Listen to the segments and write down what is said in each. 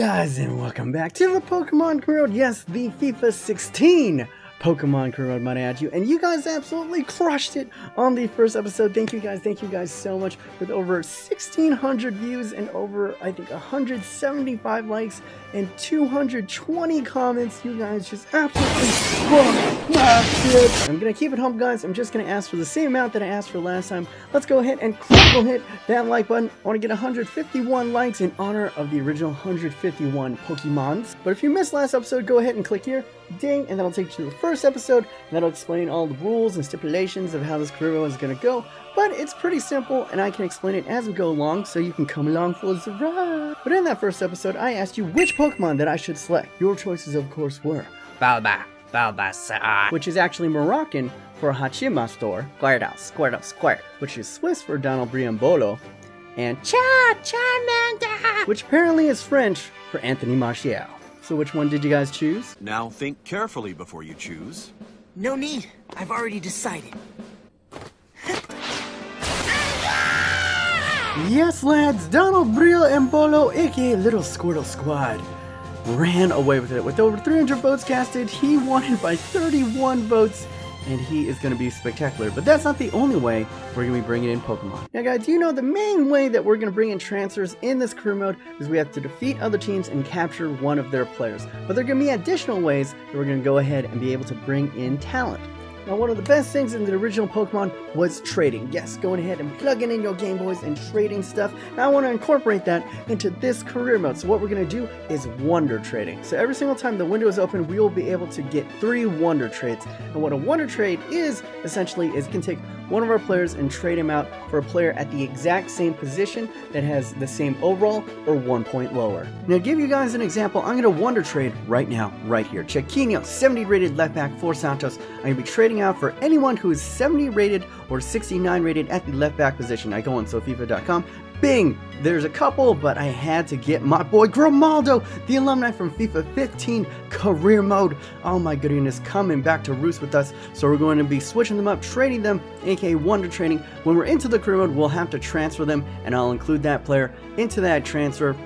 guys, and welcome back to the Pokemon Career Mode. Yes, the FIFA 16 Pokemon Career Mode, might I add you. And you guys absolutely crushed it on the first episode. Thank you guys so much. With over 1,600 views and over, I think, 175 likes and 220 comments. You guys just absolutely smashed it. I'm gonna keep it humble, guys. I'm just gonna ask for the same amount that I asked for last time. Let's go ahead and critical hit that like button. I want to get 151 likes in honor of the original 151 Pokemons. But if you missed last episode, go ahead and click here, ding, and that'll take you to the first episode, and that'll explain all the rules and stipulations of how this career mode is gonna go. But it's pretty simple, and I can explain it as we go along, so you can come along for the ride. But in that first episode, I asked you which Pokemon that I should select. Your choices, of course, were Bulbasaur, which is actually Moroccan for Hachimastor, Squirtle, which is Swiss for Donald Briambolo, and Charmander, which apparently is French for Anthony Martial. So which one did you guys choose? Now think carefully before you choose. No need. I've already decided. Yes, lads, Donald Briambolo, aka Little Squirtle Squad, ran away with it. With over 300 votes casted, he won it by 31 votes, and he is going to be spectacular. But that's not the only way we're going to be bringing in Pokemon. Now guys, do you know the main way that we're going to bring in transfers in this career mode is we have to defeat other teams and capture one of their players. But there are going to be additional ways that we're going to go ahead and be able to bring in talent. Now, one of the best things in the original Pokemon was trading. Yes, going ahead and plugging in your Game Boys and trading stuff. Now, I want to incorporate that into this career mode. So what we're going to do is wonder trading. So every single time the window is open, we will be able to get 3 wonder trades. And what a wonder trade is, essentially, is you can take one of our players and trade him out for a player at the exact same position that has the same overall or 1 point lower. Now, to give you guys an example, I'm going to wonder trade right now, right here. Chiquinho, 70 rated left back for Santos. I'm going to be trading out for anyone who is 70 rated or 69 rated at the left back position. I go on SoFifa.com. Bing! There's a couple, but I had to get my boy Grimaldo, the alumni from FIFA 15 career mode. Oh my goodness, coming back to roost with us. So we're going to be switching them up, trading them, aka wonder trading. When we're into the career mode, we'll have to transfer them, and I'll include that player into that transfer.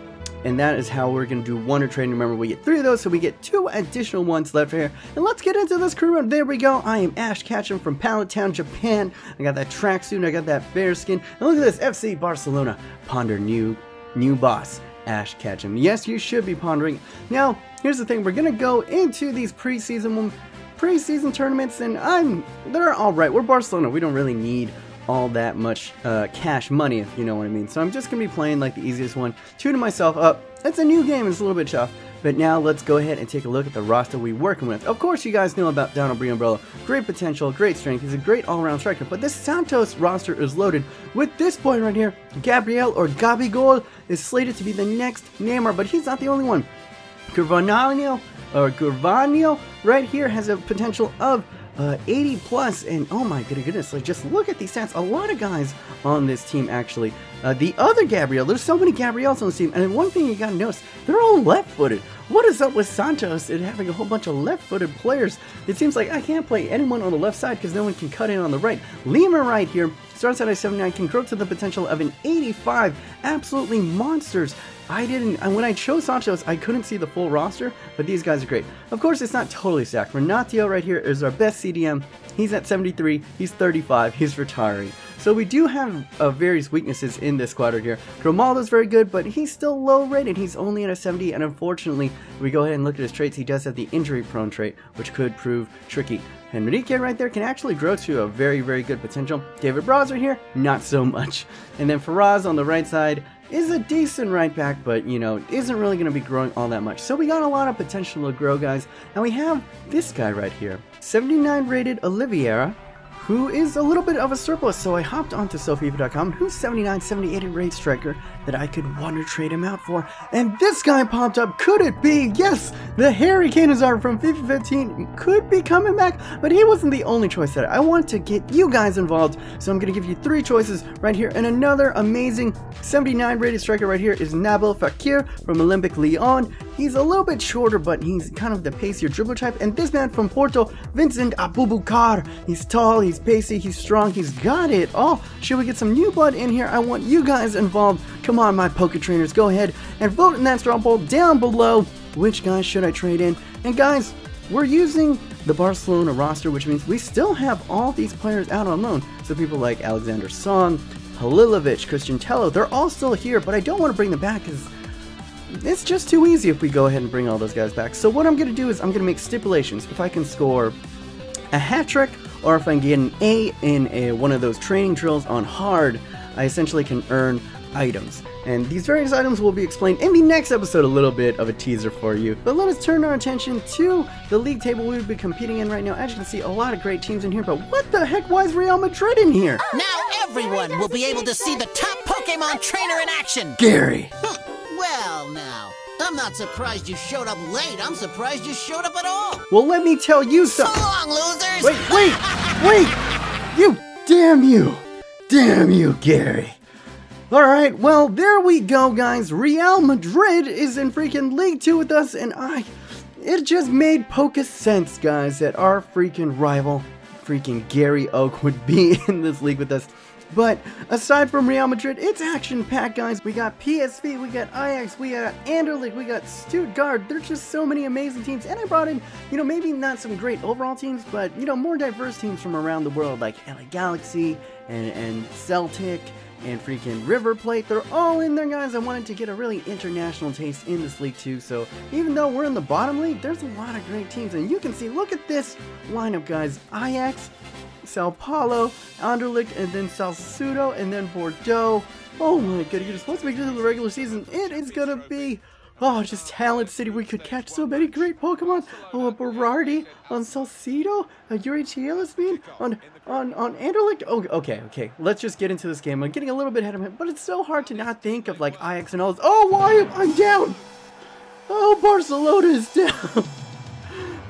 And that is how we're going to do wonder trading. Remember, we get 3 of those, so we get 2 additional ones left here. And let's get into this career mode. There we go. I am Ash Ketchum from Pallet Town, Japan. I got that tracksuit, I got that bear skin. And look at this, FC Barcelona. Ponder new boss, Ash Ketchum. Yes, you should be pondering. Now, here's the thing. We're going to go into these preseason tournaments, and they're all right. We're Barcelona. We don't really need all that much cash money, if you know what I mean. So I'm just gonna be playing like the easiest one, tuning myself up. It's a new game, it's a little bit tough, but now let's go ahead and take a look at the roster we're working with. Of course, you guys know about Donald Briambolo. Great potential, great strength, he's a great all-around striker, but this Santos roster is loaded with this boy right here. Gabriel, or Gabigol, is slated to be the next Neymar, but he's not the only one. Gurvanio right here has a potential of 80 plus, and oh my goodness, like just look at these stats. A lot of guys on this team, actually. The other Gabriel, there's so many Gabriels on this team, and one thing you gotta notice, they're all left-footed. What is up with Santos and having a whole bunch of left-footed players? It seems like I can't play anyone on the left side because no one can cut in on the right. Lima right here starts out at 79, can grow to the potential of an 85. Absolutely monsters. When I chose Santos, I couldn't see the full roster, but these guys are great. Of course, it's not totally stacked. Renatio right here is our best CDM. He's at 73, he's 35, he's retiring. So we do have various weaknesses in this squad right here. Grimaldo's very good, but he's still low rated. He's only at a 70, and unfortunately, if we go ahead and look at his traits, he does have the injury-prone trait, which could prove tricky. Enrique right there can actually grow to a very, very good potential. David Braz right here, not so much. And then Faraz on the right side is a decent right back, but you know, isn't really going to be growing all that much. So we got a lot of potential to grow, guys. And we have this guy right here, 79 rated Oliveira, who is a little bit of a surplus. So I hopped onto SoFifa.com, who's 79, 78 rate striker that I could wonder trade him out for. And this guy popped up. Could it be? Yes, the Harry Kanazar from FIFA 15 could be coming back, but he wasn't the only choice that I want to get you guys involved. So I'm going to give you 3 choices right here. And another amazing 79 rated striker right here is Nabil Fekir from Olympic Lyon. He's a little bit shorter, but he's kind of the pacier dribbler type. And this man from Porto, Vincent Abubakar. He's tall, he's pacey, he's strong, he's got it all. Should we get some new blood in here? I want you guys involved. Come on, my Poke Trainers, go ahead and vote in that straw poll down below. Which guys should I trade in? And guys, we're using the Barcelona roster, which means we still have all these players out on loan. So people like Alexander Song, Halilovic, Christian Tello, they're all still here, but I don't want to bring them back because it's just too easy if we go ahead and bring all those guys back. So what I'm going to do is I'm going to make stipulations. If I can score a hat trick, or if I can get an A in one of those training drills on hard, I essentially can earn items. And these various items will be explained in the next episode, a little bit of a teaser for you. But let us turn our attention to the league table we would be competing in right now. As you can see, a lot of great teams in here, but what the heck, why is Real Madrid in here? Now everyone will be able to see the top Pokemon trainer in action! Gary! Well, now, I'm not surprised you showed up late. I'm surprised you showed up at all. Well, let me tell you So something. long, losers! Wait! You, damn you, Gary. Alright, well, there we go, guys. Real Madrid is in freaking League 2 with us, and it just made poker sense, guys, that our freaking rival, freaking Gary Oak, would be in this league with us. But aside from Real Madrid, it's action-packed, guys. We got PSV, we got Ajax, we got Anderlecht, we got Stuttgart. There's just so many amazing teams. And I brought in, maybe not some great overall teams, but, more diverse teams from around the world, like LA Galaxy and Celtic and freaking River Plate. They're all in there, guys. I wanted to get a really international taste in this league too. So even though we're in the bottom league, there's a lot of great teams. And you can see, look at this lineup, guys. Ajax, Sao Paulo, Anderlecht, and then Salsudo, and then Bordeaux. Oh my goodness, once we get to the regular season, it is gonna be, just Talent City. We could catch so many great Pokemon. Oh, a Berardi on Salcedo, a Urichielesmean on Anderlecht. Oh, okay, let's just get into this game. I'm getting a little bit ahead of him, but it's so hard to not think of like Ajax and all this. Oh, why I'm down? Oh, Barcelona is down.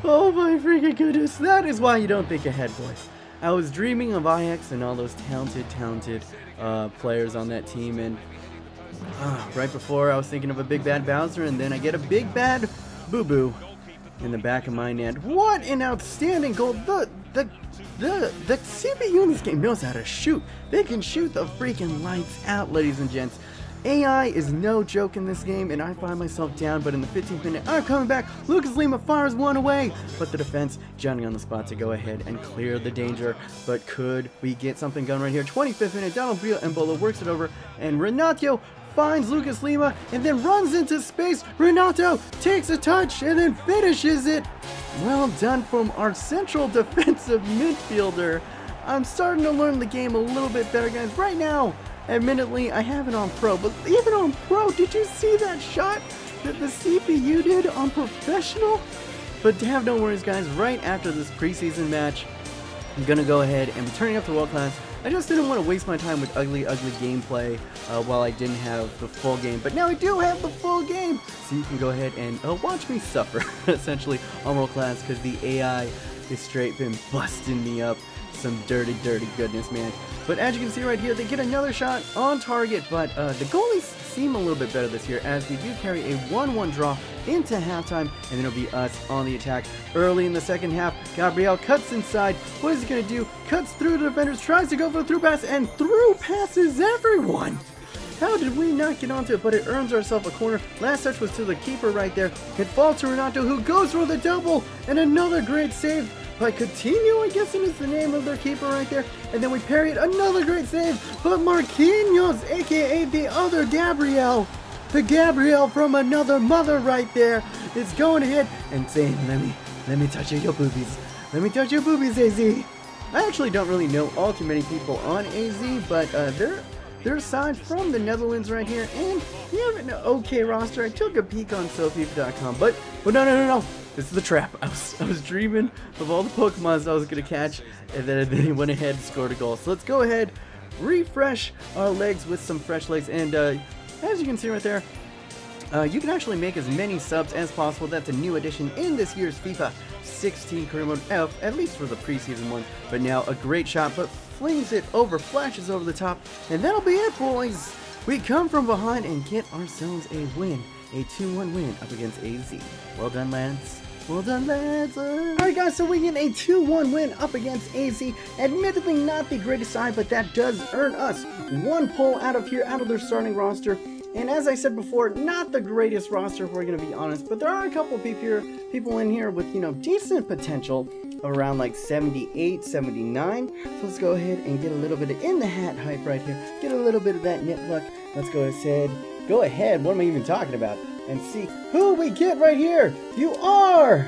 Oh my freaking goodness, that is why you don't think ahead, boys. I was dreaming of Ajax and all those talented players on that team, and right before I was thinking of a big bad Bowser, and then I get a big bad Boo-Boo in the back of my net. What an outstanding goal! The CPU in this game knows how to shoot. They can shoot the freaking lights out, ladies and gents. AI is no joke in this game, and I find myself down, but in the 15th minute, I'm coming back. Lucas Lima fires one away, but the defense Johnny on the spot to go ahead and clear the danger. But could we get something going right here? 25th minute, Donald Brio Embolo works it over, and Renato finds Lucas Lima and then runs into space. Renato takes a touch and then finishes it. Well done from our central defensive midfielder. I'm starting to learn the game a little bit better, guys. Right now, admittedly, I have it on Pro, but even on Pro, did you see that shot that the CPU did on Professional? But have no worries, guys. Right after this preseason match, I'm going to go ahead and be turning up to World Class. I just didn't want to waste my time with ugly gameplay while I didn't have the full game. But now I do have the full game, so you can go ahead and watch me suffer, essentially, on World Class, because the AI is straight been busting me up. Some dirty goodness, man. But as you can see right here, they get another shot on target, but the goalies seem a little bit better this year, as we do carry a 1-1 draw into halftime, and then it'll be us on the attack early in the second half. Gabriel cuts inside. What is he going to do? Cuts through the defenders, tries to go for the through pass, and through passes everyone. How did we not get onto it? But it earns ourselves a corner. Last touch was to the keeper right there. It falls to Renato, who goes for the double, and another great save by Coutinho, I guess it is the name of their keeper right there. And then we parry it, another great save, but Marquinhos, aka the other Gabriel, the Gabriel from another mother right there, is going ahead and saying, let me touch your boobies. Let me touch your boobies, AZ. I actually don't really know all too many people on AZ, but they're aside from the Netherlands right here, and you have an okay roster. I took a peek on SoFifa.com, but no. This is the trap. I was dreaming of all the Pokemons I was going to catch, and then he went ahead and scored a goal. So let's go ahead, refresh our legs with some fresh legs, and as you can see right there, you can actually make as many subs as possible. That's a new addition in this year's FIFA 16 career mode F, at least for the preseason one. But now a great shot, but flings it over, flashes over the top, and that'll be it, boys. We come from behind and get ourselves a win. A 2-1 win up against AZ. Well done, lads. Well done, lads. Alright, guys, so we get a 2-1 win up against AZ. Admittedly not the greatest side, but that does earn us one pull out of their starting roster. And as I said before, not the greatest roster if we're going to be honest, but there are a couple people in here with, you know, decent potential around like 78, 79. So let's go ahead and get a little bit of in the hat hype right here. Get a little bit of that nip luck. Let's go ahead, what am I even talking about? And see who we get right here. You are,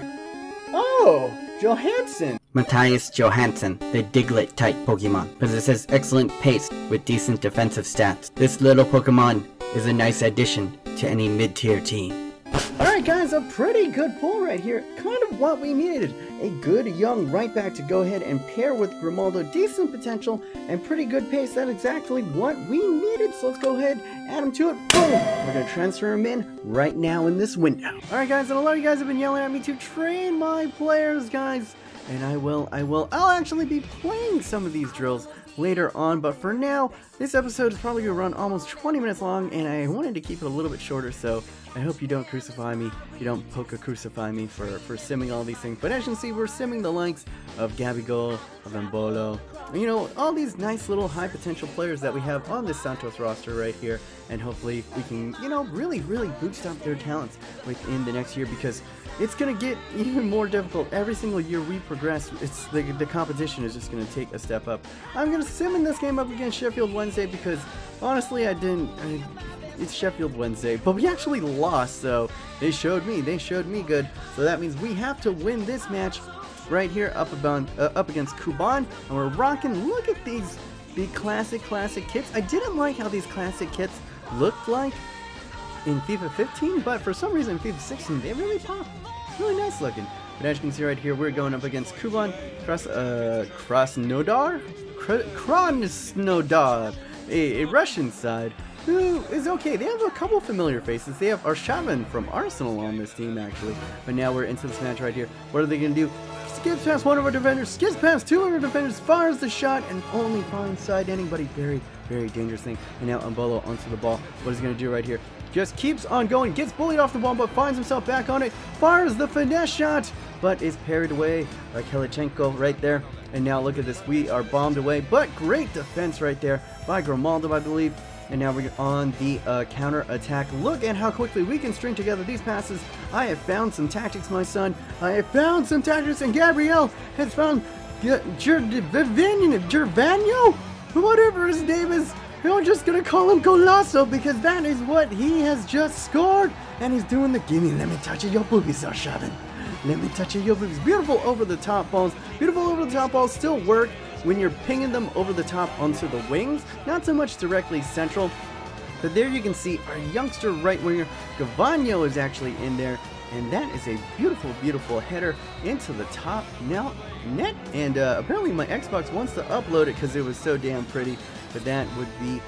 oh, Johansson. Matthias Johansson, the Diglett type Pokemon, possesses excellent pace with decent defensive stats. This little Pokemon is a nice addition to any mid-tier team. Alright guys, a pretty good pull right here. Kind of what we needed. A good young right back to go ahead and pair with Grimaldo. Decent potential and pretty good pace. That's exactly what we needed. So let's go ahead, add him to it. Boom! We're going to transfer him in right now in this window. Alright guys, and a lot of you guys have been yelling at me to train my players, guys. And I'll actually be playing some of these drills later on, but for now, this episode is probably going to run almost 20 minutes long, and I wanted to keep it a little bit shorter, so I hope you don't crucify me, you don't crucify me for simming all these things. But as you can see, we're simming the likes of Gabigol, of Embolo, you know, all these nice little high potential players that we have on this Santos roster right here, and hopefully we can, you know, really boost up their talents within the next year, because it's going to get even more difficult. Every single year we progress, it's the competition is just going to take a step up. I'm going to sim in this game up against Sheffield Wednesday because, honestly, it's Sheffield Wednesday, but we actually lost, so they showed me good. So that means we have to win this match right here up against Kuban, and we're rocking. Look at the classic kits. I didn't like how these classic kits looked like in FIFA 15, but for some reason in FIFA 16 they really pop. It's really nice looking. But as you can see right here, we're going up against Kuban, Krasnodar, a Russian side who is okay. They have a couple familiar faces. They have Arshavin from Arsenal on this team actually. But now we're into this match right here. What are they going to do? Skips past one of our defenders, skips past two of our defenders, fires the shot, and only finds side anybody. Very dangerous thing. And now Embolo onto the ball. What is he going to do right here? Just keeps on going, gets bullied off the ball, but finds himself back on it, fires the finesse shot, but is parried away by Kelichenko right there. And now look at this, we are bombed away, but great defense right there by Grimaldo, I believe. And now we're on the counter attack. Look at how quickly we can string together these passes. I have found some tactics, my son. I have found some tactics, and Gabriel has found Gervano, whatever his name is. I'm just gonna call him Golasso because that is what he has just scored, and he's doing the gimme. Let me touch your boobies, Arshavin. Let me touch your boobies. Beautiful over the top balls. Beautiful over the top balls still work when you're pinging them over the top onto the wings. Not so much directly central. But there you can see our youngster right winger Gavano is actually in there, and that is a beautiful header into the top net. And apparently my Xbox wants to upload it because it was so damn pretty. But that would be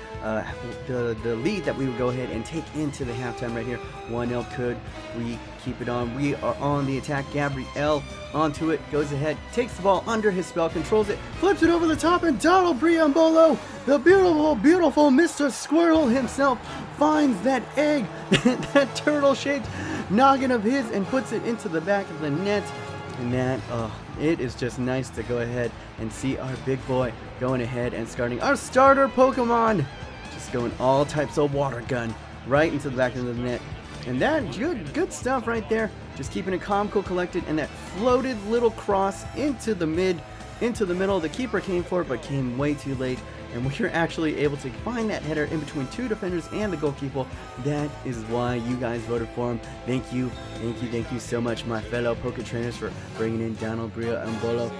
the lead that we would go ahead and take into the halftime right here. 1-0. Could we keep it on? We are on the attack. Gabriel onto it, goes ahead, takes the ball under his spell, controls it, flips it over the top, and Donald Briambolo, the beautiful Mr. Squirrel himself, finds that egg, that turtle-shaped noggin of his, and puts it into the back of the net. And that, it is just nice to go ahead and see our big boy going ahead and starting our starter Pokemon. Just going all types of water gun right into the back of the net. And that, good stuff right there. Just keeping it calm, cool, collected, and that floated little cross into the middle. The keeper came for it, but came way too late. And we were actually able to find that header in between two defenders and the goalkeeper. That is why you guys voted for him. Thank you so much, my fellow Poke trainers, for bringing in Donald Briambolo.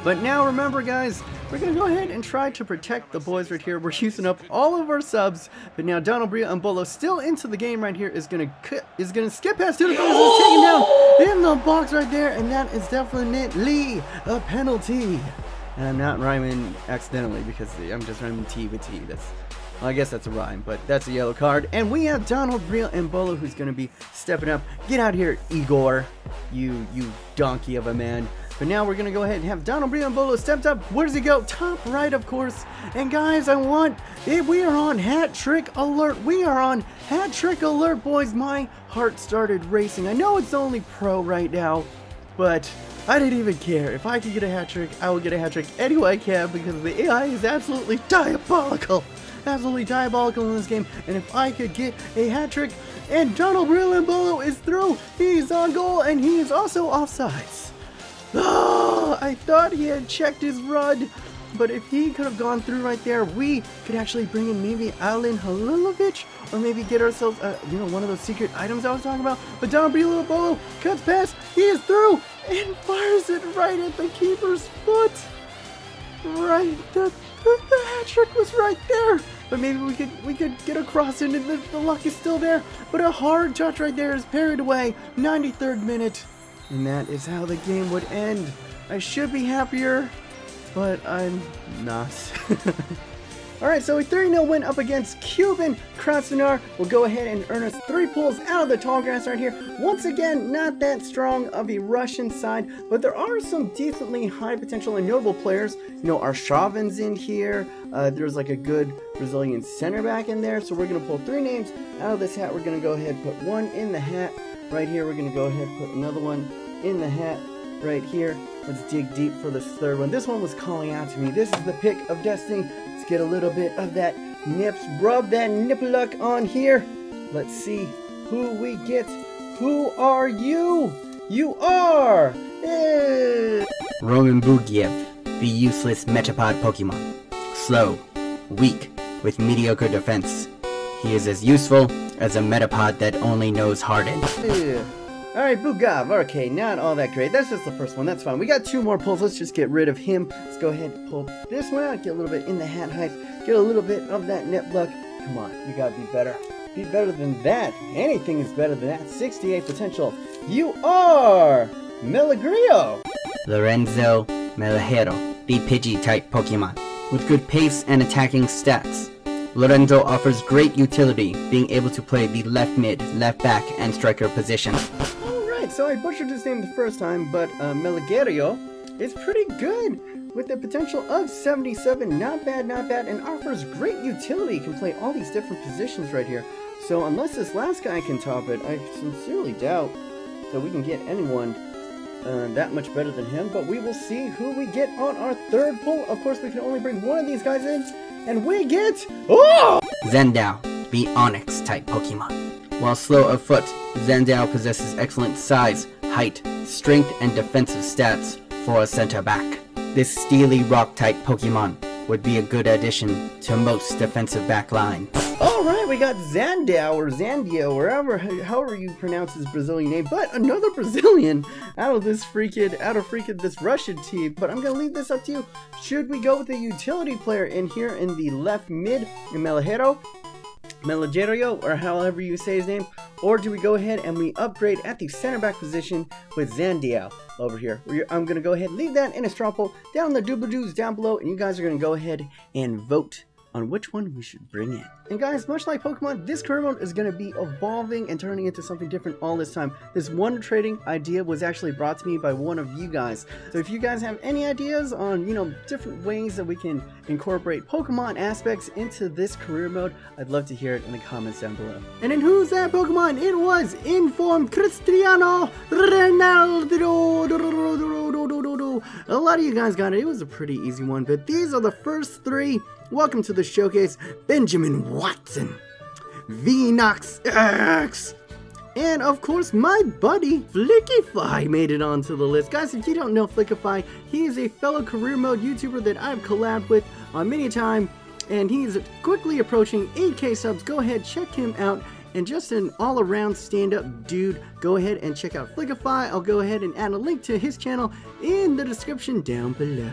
But now remember, guys, we're going to go ahead and try to protect the boys right here. We're using up all of our subs, but now Donald Briambolo still into the game right here is going to skip past two defenders, is taken down in the box right there, and that is definitely a penalty. And I'm not rhyming accidentally because I'm just rhyming T with T. Well, I guess that's a rhyme, but that's a yellow card. And we have Donald Briambolo who's going to be stepping up. Get out here, Igor, you donkey of a man. But now we're going to go ahead and have Donald Briambolo stepped up. Where does he go? Top right, of course. And guys, we are on hat trick alert. We are on hat trick alert, boys. My heart started racing. I know it's only pro right now, but I didn't even care. If I could get a hat trick, I would get a hat trick anyway I can, because the AI is absolutely diabolical. absolutely diabolical in this game. And if I could get a hat trick, and Donald Embolo is through, he's on goal, and he is also offsides. Oh, I thought he had checked his run, but if he could have gone through right there, we could actually bring in maybe Alen Halilovic, or maybe get ourselves, one of those secret items I was talking about. But Donald Embolo cuts past, he is through, and fires it right at the keeper's foot. Right, the hat trick was right there. But maybe we could get across into the luck is still there. But a hard touch right there is parried away. 93rd minute. And that is how the game would end. I should be happier, but I'm not. Alright, so a 3-0 win up against Cuban Krasnodar will go ahead and earn us 3 pulls out of the tall grass right here. Once again, not that strong of a Russian side, but there are some decently high potential and notable players. You know, Arshavin's in here. There's like a good Brazilian center back in there. So we're going to pull 3 names out of this hat. We're going to go ahead and put one in the hat right here. We're going to go ahead and put another one in the hat right here. Let's dig deep for this third one. This one was calling out to me. This is the pick of destiny. Let's get a little bit of that nips. Rub that nipple luck on here. Let's see who we get. Who are you? You are Roman Bugiev, the useless Metapod Pokemon. Slow, weak, with mediocre defense. He is as useful as a Metapod that only knows Harden. Alright, Bugav, okay, not all that great. That's just the first one, that's fine. We got 2 more pulls, let's just get rid of him. Let's go ahead and pull this one out, get a little bit in the hat height, get a little bit of that nip luck. Come on, you gotta be better. Be better than that. Anything is better than that. 68 potential. You are Melagrio! Lorenzo Melajero, the Pidgey-type Pokemon, with good pace and attacking stats. Lorenzo offers great utility, being able to play the left mid, left back, and striker position. Alright, so I butchered his name the first time, but Melagrio is pretty good with the potential of 77. Not bad, and offers great utility. Can play all these different positions right here. So unless this last guy can top it, I sincerely doubt that we can get anyone that much better than him. But we will see who we get on our third pull. Of course, we can only bring one of these guys in, and we get Zendao, the Onyx-type Pokemon. While slow of foot, Zendao possesses excellent size, height, strength, and defensive stats for a center back. This steely rock-type Pokemon would be a good addition to most defensive back lines. Alright, we got Zendao or Zandio, however you pronounce his Brazilian name, but another Brazilian out of this this Russian team. But I'm gonna leave this up to you. Should we go with a utility player in here in the left mid, Melagero, or however you say his name, or do we go ahead and we upgrade at the center back position with Zandio over here? I'm going to go ahead and leave that in a straw poll down in the doobly-doos down below, and you guys are going to go ahead and vote on which one we should bring in. And guys, much like Pokemon, this career mode is going to be evolving and turning into something different all this time. This one trading idea was actually brought to me by one of you guys. So if you guys have any ideas on, different ways that we can incorporate Pokemon aspects into this career mode, I'd love to hear it in the comments down below. And then who's that Pokemon? It was Informed Cristiano Ronaldo. A lot of you guys got it. It was a pretty easy one, but these are the first 3. Welcome to the showcase. Benjamin Watson, Vinox X, and of course my buddy Flickify made it onto the list. Guys, if you don't know Flickify, he is a fellow career mode YouTuber that I've collabed with on many a time, and he's quickly approaching 8K subs. Go ahead, check him out. And just an all-around stand-up dude. Go ahead and check out Flickify. I'll go ahead and add a link to his channel in the description down below.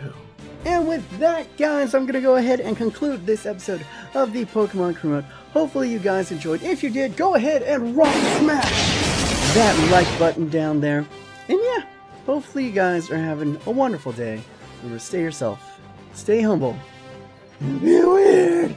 And with that, guys, I'm going to go ahead and conclude this episode of the Pokemon Career Mode. Hopefully you guys enjoyed. If you did, go ahead and rock smash that like button down there. And yeah, hopefully you guys are having a wonderful day. Remember, stay yourself, stay humble, and be weird.